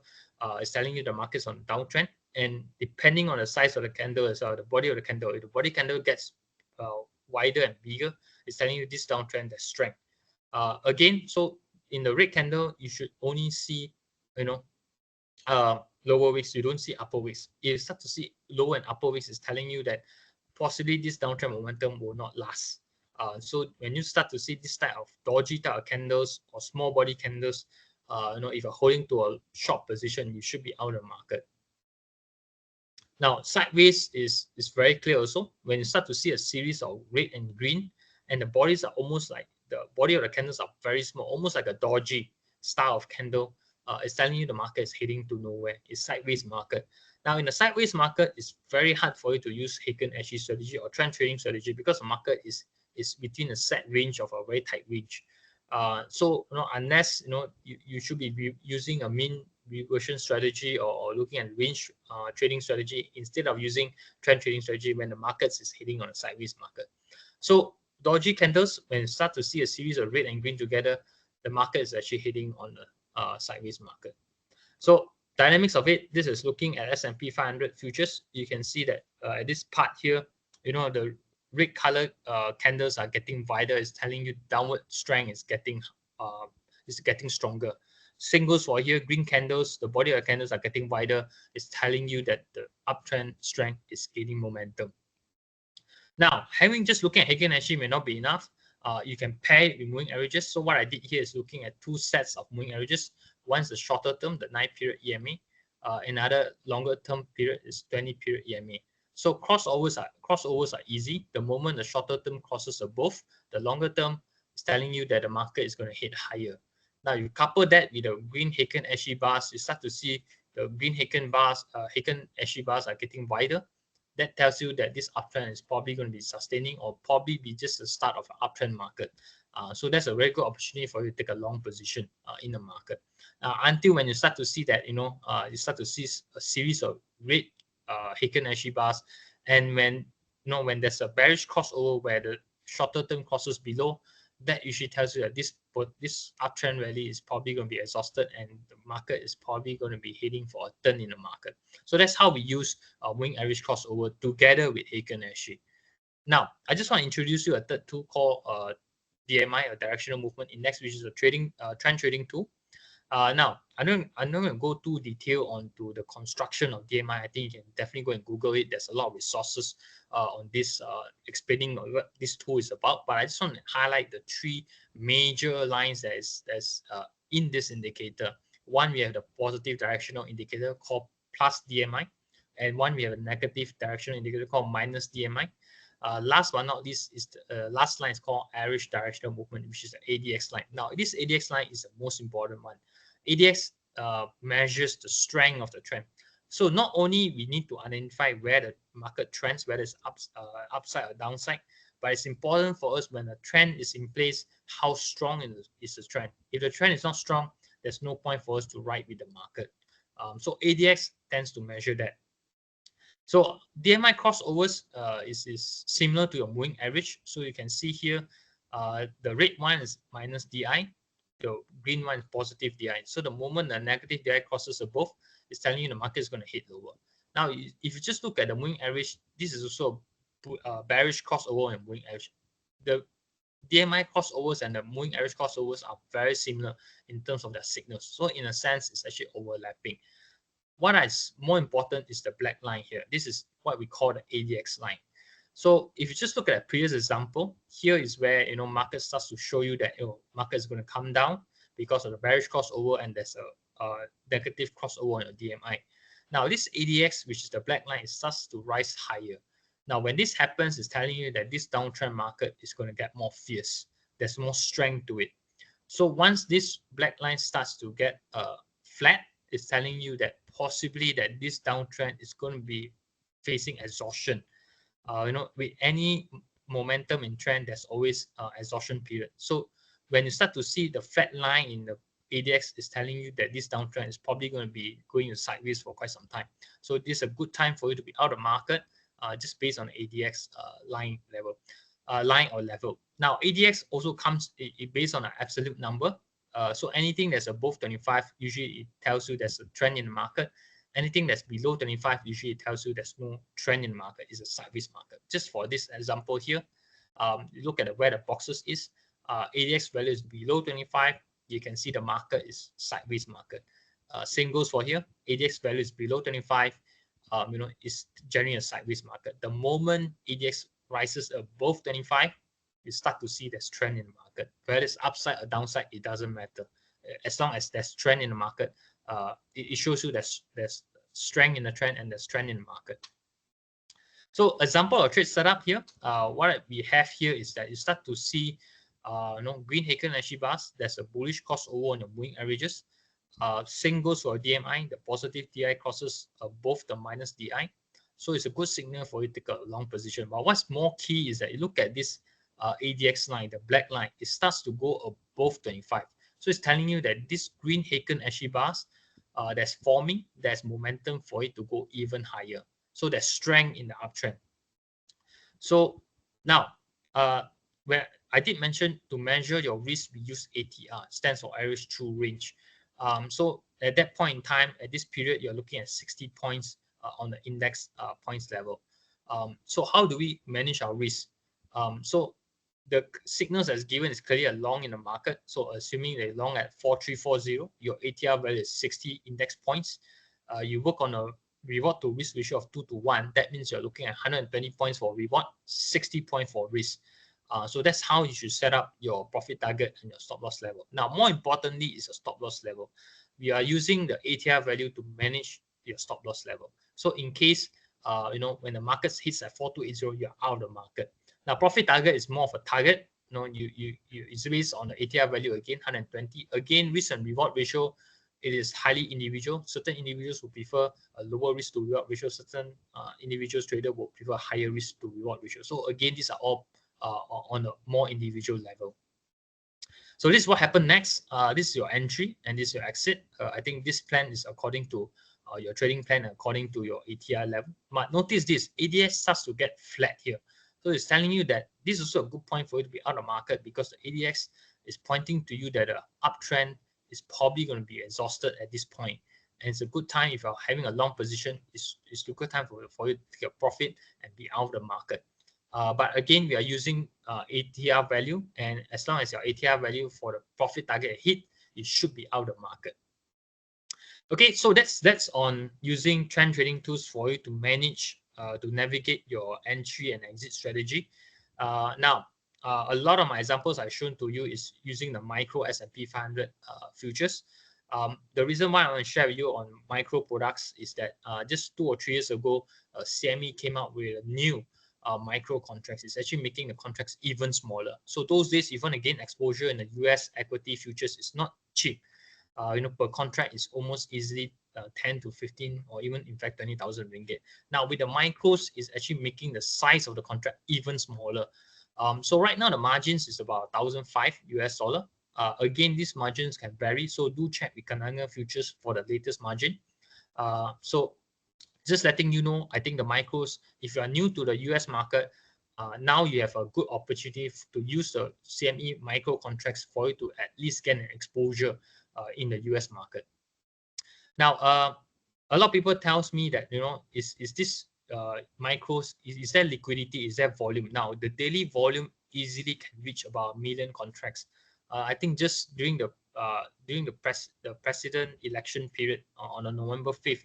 is telling you the market's on downtrend, and depending on the size of the candle as well, the body of the candle, if the body candle gets wider and bigger, it's telling you this downtrend has strength. Again, so in the red candle, you should only see, lower wicks. You don't see upper wicks. If you start to see lower and upper wicks, it's telling you that possibly this downtrend momentum will not last. So when you start to see this type of dodgy type of candles or small body candles, if you're holding to a short position, you should be out of the market. Now, sideways is very clear also. When you start to see a series of red and green, and the bodies are almost like, the body of the candles are very small, almost like a dodgy style of candle, it's telling you the market is heading to nowhere. It's sideways market. Now, in the sideways market, it's very hard for you to use Heiken-Ashi strategy or trend trading strategy, because the market is between a set range of a very tight range. So unless you should be using a mean reversion strategy or looking at range trading strategy instead of using trend trading strategy when the markets is hitting on a sideways market. So dodgy candles, when you start to see a series of red and green together, the market is actually hitting on a sideways market. So dynamics of it, this is looking at S&P 500 futures. You can see that at this part here, the red color candles are getting wider. It's telling you downward strength is getting stronger. Same goes for here, green candles, the body of the candles are getting wider. It's telling you that the uptrend strength is gaining momentum. Now, having just looking at Heiken-Ashi may not be enough. You can pair it with moving averages. So what I did here is looking at two sets of moving averages. One is the shorter term, the 9-period EMA. Another longer term period is 20-period EMA. So crossovers are easy. The moment the shorter term crosses above, the longer term is telling you that the market is going to hit higher. Now you couple that with the green Heiken-Ashi bars, you start to see the green Heiken-Ashi bars are getting wider. That tells you that this uptrend is probably going to be sustaining or probably be just the start of an uptrend market. So that's a very good opportunity for you to take a long position in the market. Until when you start to see that, you start to see a series of red Heiken-Ashi bars, and when there's a bearish crossover where the shorter term crosses below, that usually tells you that this uptrend rally is probably going to be exhausted and the market is probably going to be heading for a turn in the market. So that's how we use moving average crossover together with Heiken-Ashi. Now, I just want to introduce you a third tool called DMI, or Directional Movement Index, which is a trend trading tool. Now, I'm not going to go too detail onto the construction of DMI. I think you can definitely go and Google it. There's a lot of resources on this explaining what this tool is about. But I just want to highlight the three major lines that's in this indicator. One, we have the positive directional indicator called plus DMI, and one, we have a negative directional indicator called minus DMI. Last but not least is the last line is called average directional movement, which is the ADX line. Now, this ADX line is the most important one. ADX measures the strength of the trend. So not only we need to identify where the market trends, whether it's upside or downside, but it's important for us when the trend is in place, how strong is the trend. If the trend is not strong, there's no point for us to ride with the market. So ADX tends to measure that. So DMI crossovers is similar to your moving average. So you can see here, the red one is minus DI, the green one is positive DI. So the moment the negative DI crosses above, it's telling you the market is going to hit lower. Now, if you just look at the moving average, this is also a bearish crossover and moving average. The DMI crossovers and the moving average crossovers are very similar in terms of their signals. So in a sense, it's actually overlapping. What is more important is the black line here. This is what we call the ADX line. So if you just look at a previous example, here is where market starts to show you that market is going to come down because of the bearish crossover, and there's a negative crossover on your DMI. Now this ADX, which is the black line, it starts to rise higher. Now when this happens, it's telling you that this downtrend market is going to get more fierce. There's more strength to it. So once this black line starts to get flat, it's telling you that possibly that this downtrend is going to be facing exhaustion. With any momentum in trend, there's always exhaustion period. So when you start to see the flat line in the ADX is telling you that this downtrend is probably going to be going sideways for quite some time. So this is a good time for you to be out of market, just based on ADX line or level. Now ADX also comes based on an absolute number. So anything that's above 25, usually it tells you there's a trend in the market. Anything that's below 25, usually it tells you there's no trend in the market. It's a sideways market. Just for this example here, look at where the boxes is. ADX value is below 25. You can see the market is sideways market. Same goes for here. ADX value is below 25. It's generally a sideways market. The moment ADX rises above 25, you start to see there's trend in the market. Whether it's upside or downside, it doesn't matter. As long as there's trend in the market, it shows you there's strength in the trend and there's trend in the market. So example of trade setup here, what we have here is that you start to see green Heiken Ashi bars. There's a bullish crossover on the moving averages. Same goes for DMI. The positive DI crosses above the minus DI. So it's a good signal for you to take a long position. But what's more key is that you look at this ADX line, the black line, it starts to go above 25. So it's telling you that this green Heiken Ashi bars that's forming, there's momentum for it to go even higher. So there's strength in the uptrend. So now, where I did mention to measure your risk, we use ATR, stands for average true range. So at that point in time, at this period, you're looking at 60 points on the index points level. So how do we manage our risk? So the signals that's given is clearly a long in the market. So assuming they're long at 4340, your ATR value is 60 index points. You work on a reward to risk ratio of 2 to 1. That means you're looking at 120 points for reward, 60 points for risk. So that's how you should set up your profit target and your stop loss level. Now, more importantly is a stop loss level. We are using the ATR value to manage your stop loss level. So in case, when the market hits at 4280, you're out of the market. Now, profit target is more of a target. It's based on the ATR value again, 120. Again, risk and reward ratio, it is highly individual. Certain individuals will prefer a lower risk to reward ratio. Certain individuals, trader will prefer higher risk to reward ratio. So again, these are all on a more individual level. So this is what happened next. This is your entry and this is your exit. I think this plan is according to your trading plan, according to your ATR level. But notice this, ADS starts to get flat here. So it's telling you that this is also a good point for you to be out of market, because the ADX is pointing to you that the uptrend is probably going to be exhausted at this point. And it's a good time, if you're having a long position, it's a good time for you to take a profit and be out of the market. But again, we are using ATR value, and as long as your ATR value for the profit target hit, it should be out of the market. Okay, so that's on using trend trading tools for you to manage, to navigate your entry and exit strategy. Now, a lot of my examples I've shown to you is using the micro S&P 500 futures. The reason why I want to share with you on micro products is that just 2 or 3 years ago, CME came out with a new micro contracts. It's actually making the contracts even smaller. So those days, if you want to gain exposure in the US equity futures, it's not cheap. Per contract is almost easily 10 to 15 or even in fact 20,000 ringgit. Now with the micros, is actually making the size of the contract even smaller. So right now the margins is about 1,005 US dollar. Again, these margins can vary, so do check with Kenanga futures for the latest margin. So just letting you know, I think the micros, if you are new to the US market, now you have a good opportunity to use the CME micro contracts for you to at least get an exposure in the US market. Now, a lot of people tells me that, is this micros, is there liquidity, is there volume? Now, the daily volume easily can reach about 1 million contracts. I think just during the president election period on November 5th,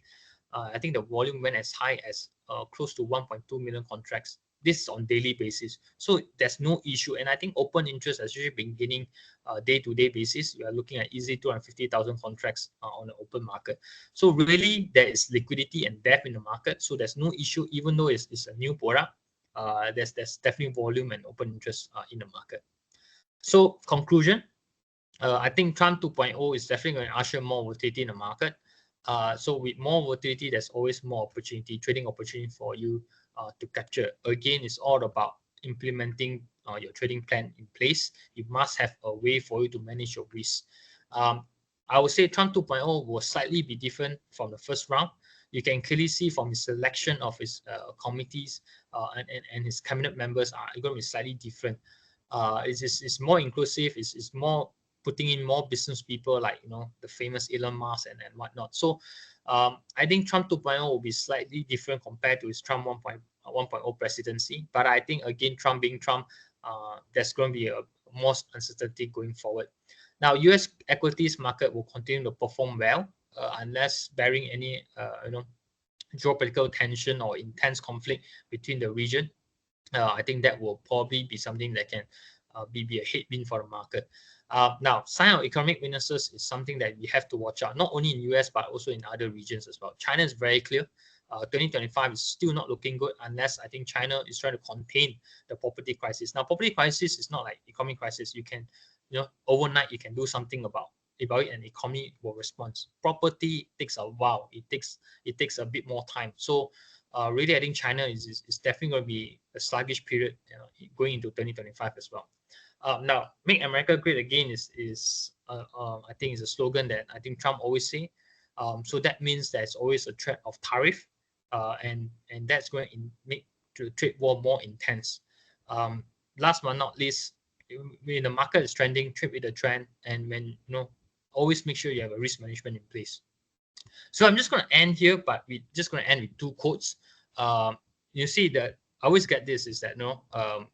I think the volume went as high as close to 1.2 million contracts. This is on daily basis. So there's no issue. And I think open interest has usually been gaining day-to-day basis. You are looking at easily 250,000 contracts on the open market. So really, there is liquidity and depth in the market. So there's no issue, even though it's a new product. There's definitely volume and open interest in the market. So conclusion, I think Trump 2.0 is definitely going to usher more volatility in the market. So with more volatility, there's always more opportunity, trading opportunity for you to capture. Again, it's all about implementing your trading plan in place. You must have a way for you to manage your risk. I would say Trump 2.0 will slightly be different from the first round. You can clearly see from his selection of his committees and his cabinet members are going to be slightly different. It's more inclusive. It's more putting in more business people like the famous Elon Musk and whatnot. So I think Trump 2.0 will be slightly different compared to his Trump 1.0 presidency. But I think again, Trump being Trump, there's going to be a more uncertainty going forward. Now, U.S. equities market will continue to perform well unless bearing any geopolitical tension or intense conflict between the region. I think that will probably be something that can be a headwind for the market. Now, sign of economic weaknesses is something that we have to watch out, not only in US, but also in other regions as well. China is very clear. 2025 is still not looking good unless I think China is trying to contain the property crisis. Now, property crisis is not like economic crisis. You can, overnight you can do something about it and the economy will respond. Property takes a while. It takes a bit more time. So really, I think China is definitely going to be a sluggish period going into 2025 as well. Now, make America great again is I think is a slogan that I think Trump always say. So that means there's always a threat of tariff, and that's going to make the trade war more intense. Last but not least, when the market is trending, trade with the trend, and when always make sure you have a risk management in place. So I'm just going to end here, but we're just going to end with two quotes. You see that I always get this is that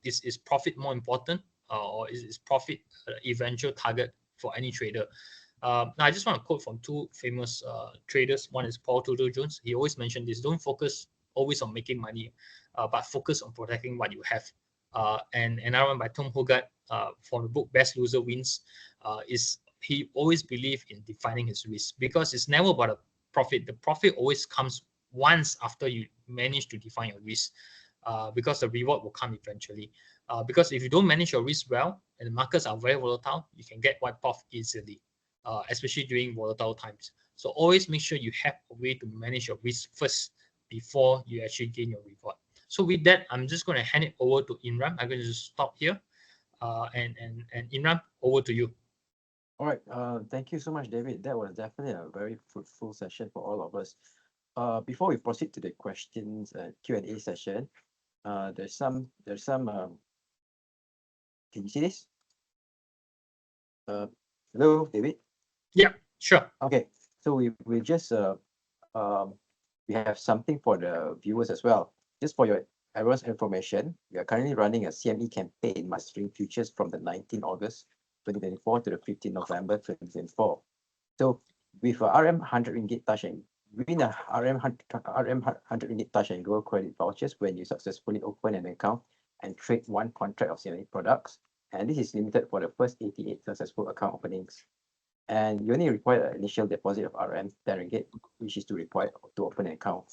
is profit more important or is profit eventual target for any trader? Now I just want to quote from two famous traders. One is Paul Tudor Jones. He always mentioned this: don't focus always on making money, but focus on protecting what you have. And another one by Tom Hogarth from the book Best Loser Wins is he always believed in defining his risk because it's never about a profit. The profit always comes once after you manage to define your risk, because the reward will come eventually. Because if you don't manage your risk well and the markets are very volatile, you can get wiped off easily, especially during volatile times. So always make sure you have a way to manage your risk first before you actually gain your reward. So with that, I'm just going to hand it over to Imran. I'm going to just stop here, and Imran, over to you. All right. Thank you so much, David. That was definitely a very fruitful session for all of us. Before we proceed to the questions and Q&A session, there's some. Can you see this? Hello, David. Yeah, sure. Okay. So we just we have something for the viewers as well. Just for your everyone's information, we are currently running a CME campaign mastering futures from the 19th August 2024 to the 15th November 2024. So with a RM 100 ringgit touch and win a RM 100 ringgit touch and go credit vouchers when you successfully open an account and trade one contract of CME products. And this is limited for the first 88 successful account openings. And you only require an initial deposit of RM 10 ringgit, which is required to open an account.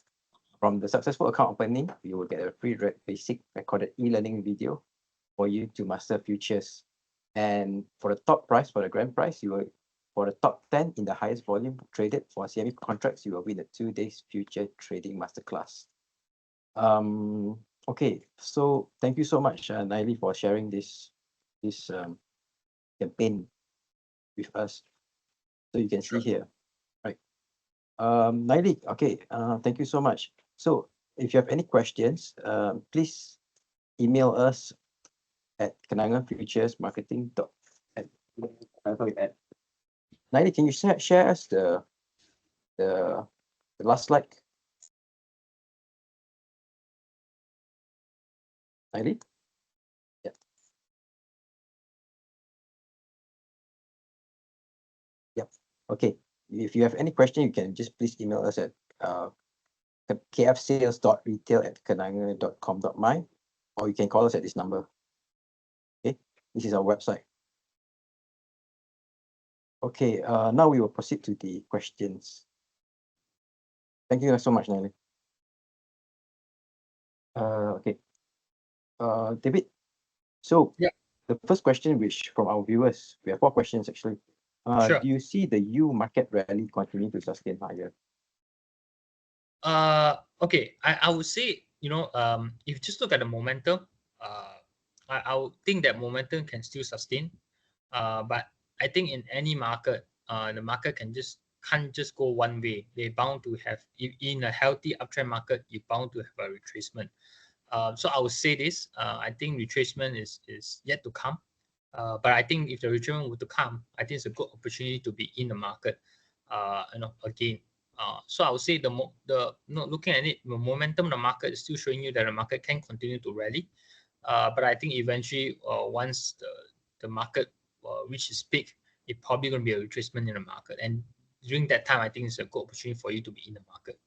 From the successful account opening, you will get a free basic recorded e-learning video for you to master futures. And for the top price, for the grand prize, for the top 10 in the highest volume traded for CME contracts, you will win a 2 days future trading masterclass. Okay, so thank you so much, Naili, for sharing this campaign with us. So you can see here, right? Naili, okay, thank you so much. So if you have any questions, please email us at Kenanga Futures Marketing. Naili, can you share us the last slide? Naili? Yeah. Yep. Okay. If you have any question, you can just please email us at kfsales.retail@kenanga.com.my, or you can call us at this number. Okay, this is our website. Okay, now we will proceed to the questions. Thank you so much, Naili. Okay, David. So yeah, the first question, which from our viewers, we have 4 questions actually. sure. Do you see the U market rally continue to sustain higher? Okay, I would say, if you just look at the momentum, I would think that momentum can still sustain. But I think in any market, the market can't just go one way. They're bound to have, in a healthy uptrend market, you're bound to have a retracement. So I would say this, I think retracement is yet to come. But I think if the retracement were to come, I think it's a good opportunity to be in the market, again. So I would say looking at it, the momentum of the market is still showing you that the market can continue to rally. But I think eventually, once the market reaches peak, it's probably going to be a retracement in the market. And during that time, I think it's a good opportunity for you to be in the market.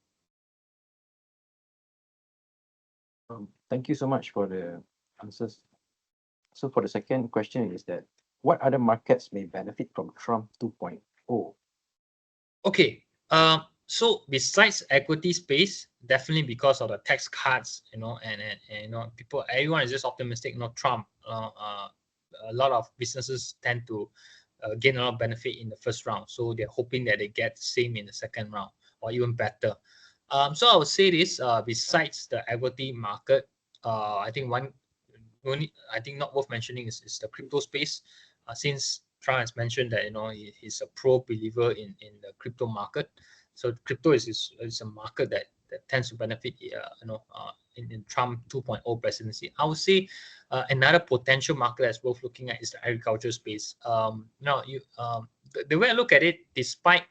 Thank you so much for the answers. So for the second question is that, what other markets may benefit from Trump 2.0? Okay. So besides equity space, definitely because of the tax cuts, and everyone is just optimistic. Trump, a lot of businesses tend to gain a lot of benefit in the first round, so they're hoping that they get the same in the second round or even better. So I would say this, besides the equity market, I think not worth mentioning is the crypto space, since Trump has mentioned that he's a pro believer in the crypto market. So crypto is a market that tends to benefit in Trump 2.0 presidency. I would say another potential market that's worth looking at is the agriculture space. The way I look at it, despite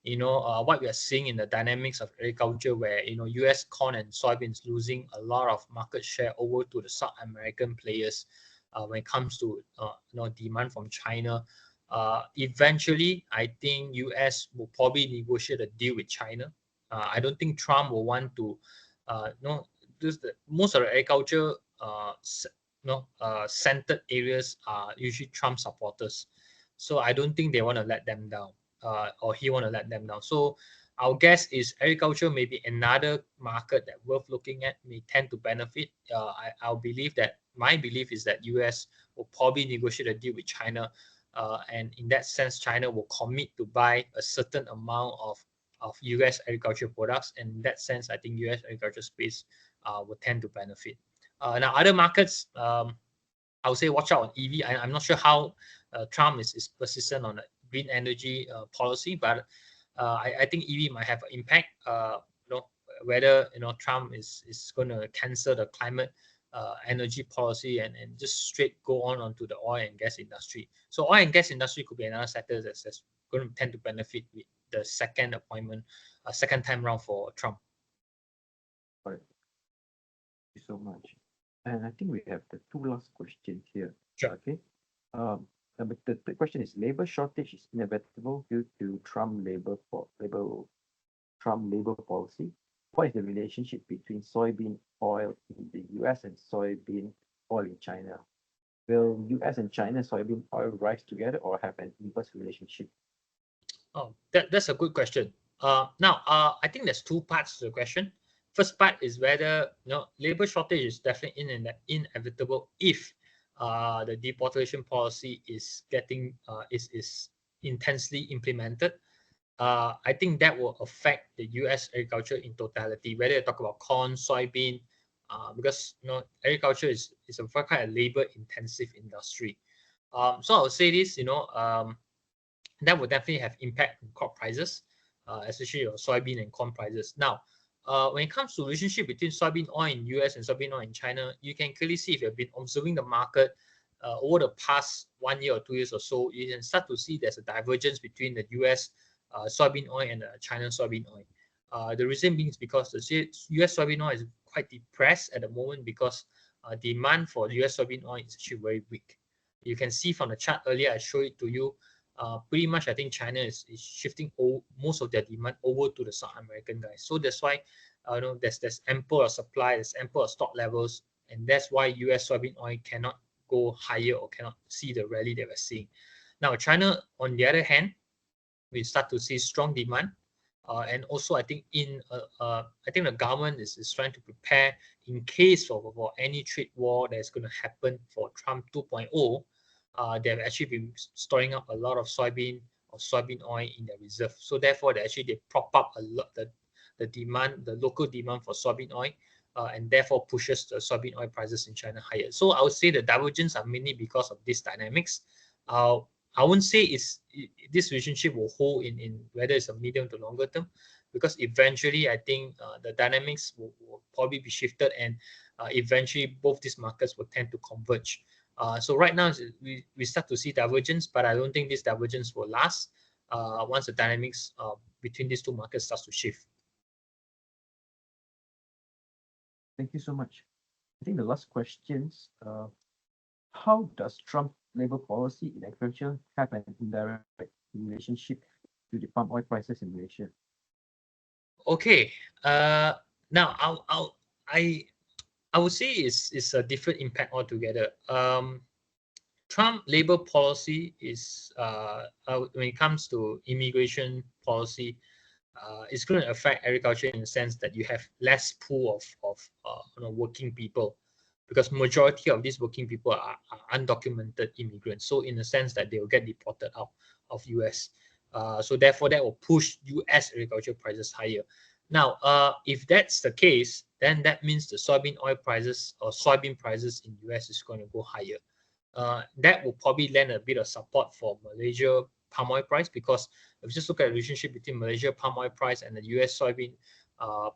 what we are seeing in the dynamics of agriculture, where US corn and soybeans losing a lot of market share over to the South American players when it comes to demand from China. Eventually, I think US will probably negotiate a deal with China. I don't think Trump will want to. Most of the agriculture centered areas are usually Trump supporters, so I don't think they want to let them down, or he want to let them down. So our guess is agriculture may be another market that worth looking at, may tend to benefit. My belief is that US will probably negotiate a deal with China. And in that sense, China will commit to buy a certain amount of US agriculture products. And in that sense, I think US agriculture space will tend to benefit. Now, other markets, I would say watch out on EV. I'm not sure how Trump is persistent on the green energy policy, but I think EV might have an impact. Whether Trump is going to cancel the climate energy policy and just straight go onto the oil and gas industry. So oil and gas industry could be another sector that's going to tend to benefit with the second time round for Trump. All right. Thank you so much. And I think we have the two last questions here. Sure. Okay. The third question is, labor shortage is inevitable due to Trump labor policy. What is the relationship between soybean oil in the US and soybean oil in China? Will US and China soybean oil rise together or have an inverse relationship? Oh, that's a good question. I think there's two parts to the question. First part is whether labor shortage is definitely inevitable if the deportation policy is intensely implemented. I think that will affect the US agriculture in totality, whether you talk about corn, soybean, because agriculture is a very kind of labor-intensive industry. So I would say this, that would definitely have impact on crop prices, especially your soybean and corn prices. Now, when it comes to relationship between soybean oil in US and soybean oil in China, you can clearly see, if you've been observing the market over the past 1 year or 2 years or so, you can start to see there's a divergence between the US soybean oil and the China soybean oil. The reason being is because the US soybean oil is quite depressed at the moment, because demand for US soybean oil is actually very weak. You can see from the chart earlier, I showed it to you. Pretty much, I think China is shifting most of their demand over to the South American guys. So that's why there's ample of supply, there's ample of stock levels, and that's why US soybean oil cannot go higher or cannot see the rally that we're seeing. Now, China, on the other hand, we start to see strong demand, and also I think the government is trying to prepare in case of any trade war that's going to happen for Trump 2.0. They've actually been storing up a lot of soybean oil in their reserve. So therefore, they prop up a lot the demand, the local demand for soybean oil, and therefore pushes the soybean oil prices in China higher. So I would say the divergence are mainly because of these dynamics. I wouldn't say this relationship will hold in whether it's a medium to longer term, because eventually I think the dynamics will probably be shifted, and eventually both these markets will tend to converge. So right now we start to see divergence, but I don't think this divergence will last once the dynamics between these two markets starts to shift. Thank you so much. I think the last questions, how does Trump labor policy in agriculture have an indirect relationship to the palm oil prices in Malaysia? Okay. Now I would say it's a different impact altogether. Trump labor policy is when it comes to immigration policy, it's going to affect agriculture in the sense that you have less pool of working people, because majority of these working people are undocumented immigrants. So in the sense that they will get deported out of US. So therefore that will push US agriculture prices higher. Now, if that's the case, then that means the soybean oil prices or soybean prices in US is going to go higher. That will probably lend a bit of support for Malaysia palm oil price, because if you just look at the relationship between Malaysia palm oil price and the US soybean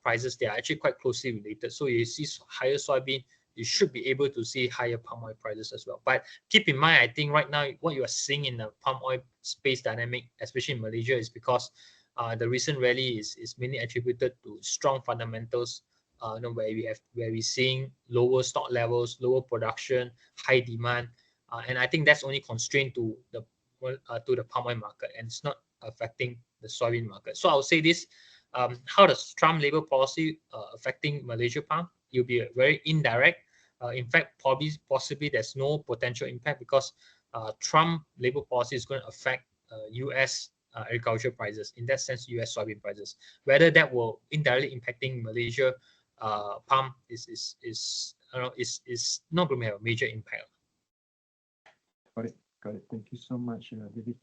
prices, they are actually quite closely related. So you see higher soybean, you should be able to see higher palm oil prices as well. But keep in mind, I think right now what you are seeing in the palm oil space dynamic, especially in Malaysia, is because the recent rally is mainly attributed to strong fundamentals. Where we're seeing lower stock levels, lower production, high demand, and I think that's only constrained to the palm oil market, and it's not affecting the soybean market. So I would say this: how does Trump labor policy affecting Malaysia palm? It will be very indirect. In fact, possibly there's no potential impact, because Trump labor policy is going to affect U.S. Agriculture prices. In that sense, U.S. soybean prices. Whether that will indirectly impacting Malaysia palm is not going to have a major impact. Got it. Got it. Thank you so much, David.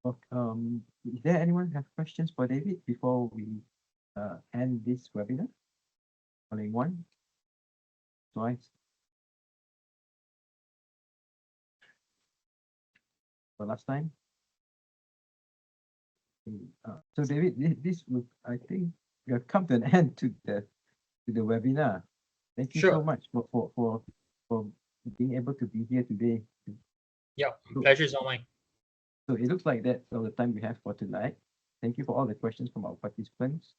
Is there anyone have questions for David before we end this webinar? Only one, twice. For last time. So David, this would, I think we have come to an end to the webinar. Thank you so much for being able to be here today. Yeah, pleasure is all mine. So it looks like that's all the time we have for tonight. Thank you for all the questions from our participants.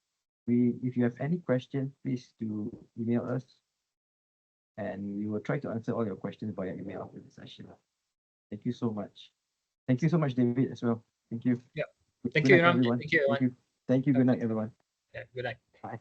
If you have any questions, please do email us, and we will try to answer all your questions via email after the session. Thank you so much. Thank you so much, David, as well. Thank you. Yeah. Thank you, everyone. Thank you, everyone. Thank you. Good night, everyone. Yeah, good night. Bye.